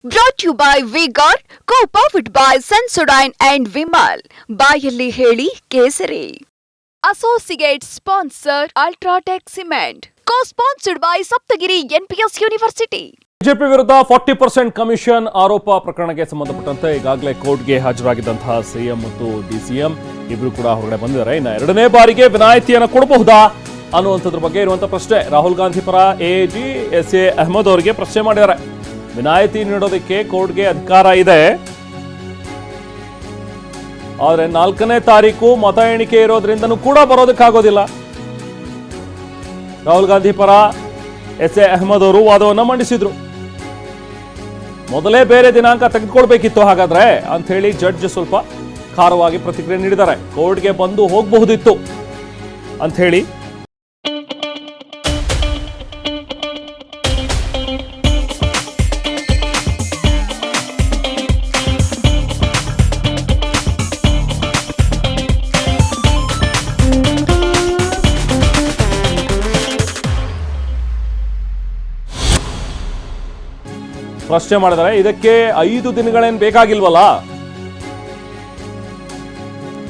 Brought to you by Vigor, co-powered by Sensodyne and Vimal. ಬಾಯಲ್ಲಿ ಹೇಳಿ ಕೇಸರಿ. Associate sponsor Ultratech Cement. Co-sponsored by Saptagiri NPS University. BJP ವಿರುದ್ಧ 40% commission ಆರೋಪ ಪ್ರಕರಣಕ್ಕೆ ಸಂಬಂಧಪಟ್ಟಂತೆ ಈಗಾಗಲೇ ಕೋರ್ಟ್ಗೆ ಹಾಜರಾಗಿದ್ದಂತಹ ಸಿಎಂ ಮತ್ತು ಡಿಸಿಎಂ ಇಬ್ರು ಕೂಡ ಹೊರಗಡೆ ಬಂದಿದ್ದಾರೆ. ಇನ್ನು ಎರಡನೇ ಬಾರಿಗೆ ವಿನಾಯಿತಿಯನ್ನು ಕೊಡಬಹುದಾ ಅನ್ನುವಂಥದ್ರ ಬಗ್ಗೆ ಇರುವಂತಹ ಪ್ರಶ್ನೆ ರಾಹುಲ್ ಗಾಂಧಿ ಪರ ಎಎಜಿ ಎಸ್ಎ ಅಹಮದ್ ಅವರಿಗೆ ಪ್ರಶ್ನೆ ಮಾಡಿದ್ದಾರೆ. ವಿನಾಯಿತಿ ನೀಡೋದಕ್ಕೆ ಕೋರ್ಟ್ಗೆ ಅಧಿಕಾರ ಇದೆ, ಆದರೆ 4ನೇ ತಾರೀಕು ಮತ ಎಣಿಕೆ ಇರೋದ್ರಿಂದನೂ ಕೂಡ ಬರೋದಕ್ಕಾಗೋದಿಲ್ಲ. ರಾಹುಲ್ ಗಾಂಧಿ ಪರ ಎಸ್ಎ ಅಹಮದ್ ಅವರು ವಾದವನ್ನ ಮಂಡಿಸಿದ್ರು. ಮೊದಲೇ ಬೇರೆ ದಿನಾಂಕ ತೆಗೆದುಕೊಳ್ಬೇಕಿತ್ತು ಹಾಗಾದ್ರೆ ಅಂತ ಹೇಳಿ ಜಡ್ಜ್ ಸ್ವಲ್ಪ ಖಾರವಾಗಿ ಪ್ರತಿಕ್ರಿಯೆ ನೀಡಿದ್ದಾರೆ. ಕೋರ್ಟ್ಗೆ ಬಂದು ಹೋಗಬಹುದಿತ್ತು ಅಂತ ಹೇಳಿ ಪ್ರಶ್ನೆ ಮಾಡಿದರೆ ಇದಕ್ಕೆ 5 ದಿನಗಳೇನು ಬೇಕಾಗಿಲ್ವಲ್ಲ,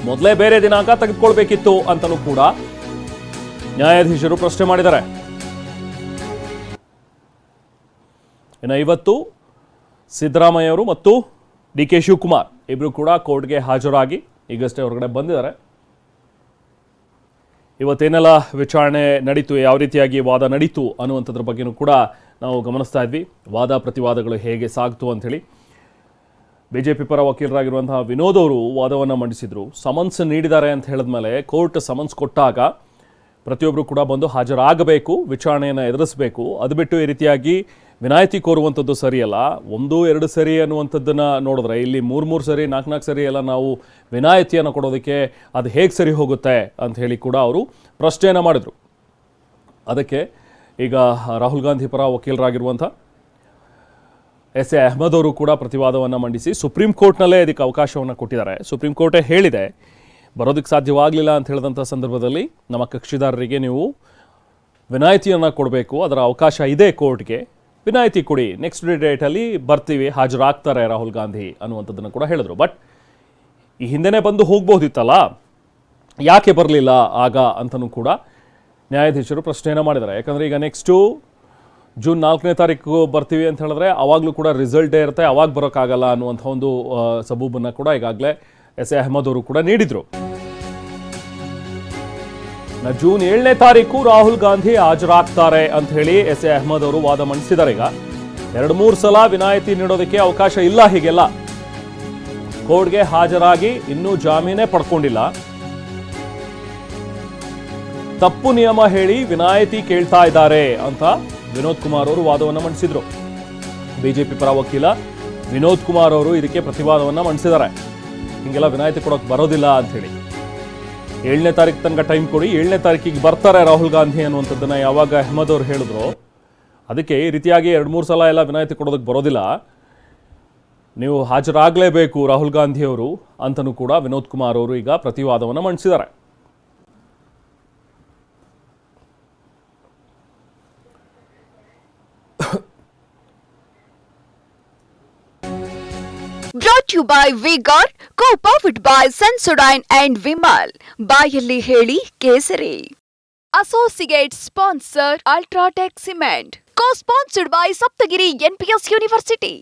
ಮೊದಲೇ ಬೇರೆ ದಿನಾಂಕ ತೆಗೆದುಕೊಳ್ಬೇಕಿತ್ತು ಅಂತಲೂ ಕೂಡ ನ್ಯಾಯಾಧೀಶರು ಪ್ರಶ್ನೆ ಮಾಡಿದ್ದಾರೆ. ಇನ್ನು ಇವತ್ತು ಸಿದ್ದರಾಮಯ್ಯ ಅವರು ಮತ್ತು ಡಿ.ಕೆ. ಶಿವಕುಮಾರ್ ಇಬ್ರು ಕೂಡ ಕೋರ್ಟ್ಗೆ ಹಾಜರಾಗಿ ಈಗಷ್ಟೇ ಹೊರಗಡೆ ಬಂದಿದ್ದಾರೆ. ಇವತ್ತೇನೆಲ್ಲ ವಿಚಾರಣೆ ನಡೀತು, ಯಾವ ರೀತಿಯಾಗಿ ವಾದ ನಡೀತು ಅನ್ನುವಂಥದ್ರ ಬಗ್ಗೆನೂ ಕೂಡ ನಾವು ಗಮನಿಸ್ತಾ ಇದ್ವಿ. ವಾದ ಪ್ರತಿವಾದಗಳು ಹೇಗೆ ಸಾಗ್ತು ಅಂಥೇಳಿ ಬಿಜೆಪಿ ಪರ ವಕೀಲರಾಗಿರುವಂತಹ ವಿನೋದ್ ಅವರು ವಾದವನ್ನು ಮಂಡಿಸಿದರು. ಸಮನ್ಸ್ ನೀಡಿದ್ದಾರೆ ಅಂತ ಹೇಳಿದ್ಮೇಲೆ ಕೋರ್ಟ್ ಸಮನ್ಸ್ ಕೊಟ್ಟಾಗ ಪ್ರತಿಯೊಬ್ಬರು ಕೂಡ ಬಂದು ಹಾಜರಾಗಬೇಕು, ವಿಚಾರಣೆಯನ್ನು ಎದುರಿಸಬೇಕು. ಅದು ಬಿಟ್ಟು ಈ ರೀತಿಯಾಗಿ ವಿನಾಯಿತಿ ಕೋರುವಂಥದ್ದು ಸರಿಯಲ್ಲ. 1-2 ಸರಿ ಅನ್ನುವಂಥದ್ದನ್ನು ನೋಡಿದ್ರೆ ಇಲ್ಲಿ 3 ಸರಿ 4 ಸರಿ ಎಲ್ಲ ನಾವು ವಿನಾಯಿತಿಯನ್ನು ಕೊಡೋದಕ್ಕೆ ಅದು ಹೇಗೆ ಸರಿ ಹೋಗುತ್ತೆ ಅಂತ ಹೇಳಿ ಕೂಡ ಅವರು ಪ್ರಶ್ನೆಯನ್ನು ಮಾಡಿದರು. ಅದಕ್ಕೆ ಈಗ ರಾಹುಲ್ ಗಾಂಧಿ ಪರ ವಕೀಲರಾಗಿರುವಂಥ ಎಸ್ ಎ ಅಹಮದ್ ಅವರು ಕೂಡ ಪ್ರತಿವಾದವನ್ನು ಮಂಡಿಸಿ ಸುಪ್ರೀಂ ಕೋರ್ಟ್ನಲ್ಲೇ ಇದಕ್ಕೆ ಅವಕಾಶವನ್ನು ಕೊಟ್ಟಿದ್ದಾರೆ. ಸುಪ್ರೀಂ ಕೋರ್ಟೇ ಹೇಳಿದೆ, ಬರೋದಕ್ಕೆ ಸಾಧ್ಯವಾಗಲಿಲ್ಲ ಅಂತ ಹೇಳಿದಂಥ ಸಂದರ್ಭದಲ್ಲಿ ನಮ್ಮ ಕಕ್ಷಿದಾರರಿಗೆ ನೀವು ವಿನಾಯಿತಿಯನ್ನು ಕೊಡಬೇಕು, ಅದರ ಅವಕಾಶ ಇದೆ ಕೋರ್ಟ್ಗೆ, ವಿನಾಯಿತಿ ಕೊಡಿ, ನೆಕ್ಸ್ಟ್ ಡೇಟಲ್ಲಿ ಬರ್ತೀವಿ, ಹಾಜರಾಗ್ತಾರೆ ರಾಹುಲ್ ಗಾಂಧಿ ಅನ್ನುವಂಥದ್ದನ್ನು ಕೂಡ ಹೇಳಿದ್ರು. ಬಟ್ ಈ ಹಿಂದೆನೇ ಬಂದು ಹೋಗ್ಬೋದಿತ್ತಲ್ಲ, ಯಾಕೆ ಬರಲಿಲ್ಲ ಆಗ ಅಂತಲೂ ಕೂಡ ನ್ಯಾಯಾಧೀಶರು ಪ್ರಶ್ನೆಯನ್ನು ಮಾಡಿದ್ದಾರೆ. ಯಾಕಂದರೆ ಈಗ ನೆಕ್ಸ್ಟು ಜೂನ್ 4ನೇ ತಾರೀಕು ಬರ್ತೀವಿ ಅಂತ ಹೇಳಿದ್ರೆ ಆವಾಗಲೂ ಕೂಡ ರಿಸಲ್ಟ್ ಡೇ ಇರುತ್ತೆ, ಆವಾಗ ಬರೋಕ್ಕಾಗಲ್ಲ ಅನ್ನುವಂಥ ಒಂದು ಸಬೂಬನ್ನು ಕೂಡ ಈಗಾಗಲೇ ಎಸ್ ಎ ಅಹಮದ್ ಅವರು ಕೂಡ ನೀಡಿದರು. ಜೂನ್ 7ನೇ ತಾರೀಕು ರಾಹುಲ್ ಗಾಂಧಿ ಹಾಜರಾಗ್ತಾರೆ ಅಂತ ಹೇಳಿ ಎಸ್ ಎ ಅಹಮದ್ ಅವರು ವಾದ ಮಂಡಿಸಿದ್ದಾರೆ. ಈಗ 2-3 ಸಲ ವಿನಾಯಿತಿ ನೀಡೋದಕ್ಕೆ ಅವಕಾಶ ಇಲ್ಲ, ಹೀಗೆಲ್ಲ ಕೋರ್ಟ್ಗೆ ಹಾಜರಾಗಿ ಇನ್ನೂ ಜಾಮೀನೇ ಪಡ್ಕೊಂಡಿಲ್ಲ, ತಪ್ಪು ನಿಯಮ ಹೇಳಿ ವಿನಾಯಿತಿ ಕೇಳ್ತಾ ಇದ್ದಾರೆ ಅಂತ ವಿನೋದ್ ಕುಮಾರ್ ಅವರು ವಾದವನ್ನು ಮಂಡಿಸಿದ್ರು. ಬಿಜೆಪಿ ಪರ ವಕೀಲ ವಿನೋದ್ ಕುಮಾರ್ ಅವರು ಇದಕ್ಕೆ ಪ್ರತಿವಾದವನ್ನು ಮಂಡಿಸಿದ್ದಾರೆ. ಹಿಂಗೆಲ್ಲ ವಿನಾಯಿತಿ ಕೊಡೋಕೆ ಬರೋದಿಲ್ಲ ಅಂತ ಹೇಳಿ 7ನೇ ತಾರೀಕು ತನಕ ಟೈಮ್ ಕೊಡಿ, 7ನೇ ತಾರೀಕಿಗೆ ಬರ್ತಾರೆ ರಾಹುಲ್ ಗಾಂಧಿ ಅನ್ನುವಂಥದ್ದನ್ನು ಯಾವಾಗ ಅಹಮದ್ ಅವರು ಹೇಳಿದ್ರು, ಅದಕ್ಕೆ ಈ ರೀತಿಯಾಗಿ 2-3 ಸಲ ಎಲ್ಲ ವಿನಾಯಿತಿ ಕೊಡೋದಕ್ಕೆ ಬರೋದಿಲ್ಲ, ನೀವು ಹಾಜರಾಗಲೇಬೇಕು ರಾಹುಲ್ ಗಾಂಧಿ ಅವರು ಅಂತಲೂ ಕೂಡ ವಿನೋದ್ ಕುಮಾರ್ ಅವರು ಈಗ ಪ್ರತಿವಾದವನ್ನು ಮಂಡಿಸಿದ್ದಾರೆ. Brought to you by Vigor, co-powered by Sensodyne and Vimal. ಬಾಯಲ್ಲಿ ಹೇಳಿ ಕೇಸರಿ. Associate sponsor Ultratech Cement. Co-sponsored by Saptagiri NPS University.